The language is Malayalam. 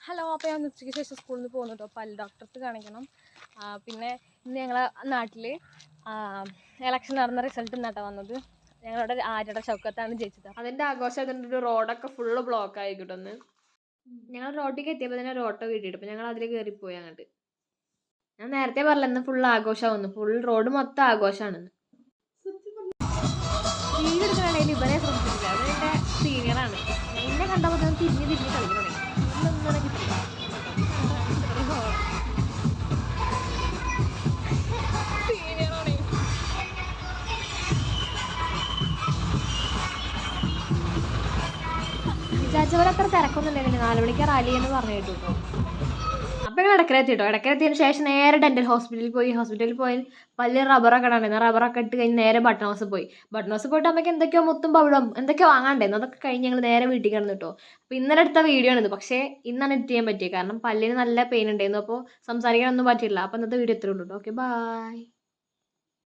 ഹലോ, അപ്പോൾ ഞാൻ ഉച്ചയ്ക്ക് ശേഷം സ്കൂളിൽ നിന്ന് പോകുന്നു കേട്ടോ. പല്ല് ഡോക്ടർക്ക് കാണിക്കണം. പിന്നെ ഇന്ന് ഞങ്ങളെ നാട്ടിൽ ഇലക്ഷൻ നടന്ന റിസൾട്ട് ഇന്നാട്ടോ വന്നത്. ഞങ്ങളുടെ ആരുടെ ഷൗക്കത്താണ് ജയിച്ചത്. അതിൻ്റെ ആഘോഷമായതുകൊണ്ട് ഒരു റോഡൊക്കെ ഫുള്ള് ബ്ലോക്ക് ആയി കിട്ടുന്നു. ഞങ്ങൾ റോഡിലേക്ക് എത്തിയപ്പോൾ തന്നെ ഒരു ഓട്ടോ കിട്ടിയിട്ട് അപ്പോൾ ഞങ്ങൾ അതിൽ കയറിപ്പോയി. അങ്ങോട്ട് ഞാൻ നേരത്തെ പറഞ്ഞില്ല, ഇന്ന് ഫുൾ ആഘോഷമാവുന്നു. ഫുൾ റോഡ് മൊത്തം ആഘോഷമാണ്. വീട് എടുക്കണമെങ്കിൽ ഇവരെ ശ്രദ്ധിച്ചില്ല. അവരെൻ്റെ സീനിയറാണ്. എന്നെ കണ്ടപ്പോൾ ഞാൻ തിരിഞ്ഞ് കളിക്കണേ. ഇന്നൊന്നും കിട്ടില്ല. വിചാരിച്ച പോലെ അത്ര തിരക്കൊന്നും ഉണ്ടായിരുന്നില്ല. 4 മണിക്ക് റാലി എന്ന് പറഞ്ഞു കേട്ടു കേട്ടോ. അപ്പം ഞങ്ങൾ ഇടക്കരെത്തി കേട്ടോ. ഇടക്കരെത്തിയതിന് ശേഷം നേരെ ഡെൻ്റൽ ഹോസ്പിറ്റലിൽ പോയി പല്ല് റബ്ബറൊക്കെ ഉണ്ടായിരുന്നു. റബ്ബറൊക്കെ ഇട്ട് കഴിഞ്ഞ് നേരെ ബട്ടൺ ഹൗസ് പോയിട്ട് അമ്മയ്ക്ക് എന്തൊക്കെയോ മുത്തും പവിടം എന്തൊക്കെയോ വാങ്ങാണ്ടായിരുന്നു. അതൊക്കെ കഴിഞ്ഞ് ഞങ്ങൾ നേരെ വീട്ടിൽ കിടന്നു കേട്ടോ. അപ്പോൾ ഇന്നലെ എടുത്ത വീഡിയോ ആണിത്. പക്ഷേ ഇന്നാണ് എഡിറ്റ് ചെയ്യാൻ പറ്റിയത്. കാരണം പല്ലിന് നല്ല പെയിൻ ഉണ്ടായിരുന്നു. അപ്പോൾ സംസാരിക്കാനൊന്നും പറ്റില്ല. അപ്പോൾ ഇന്നത്തെ വീഡിയോ ഇത്രയേ ഉള്ളൂ കേട്ടോ. Okay, by.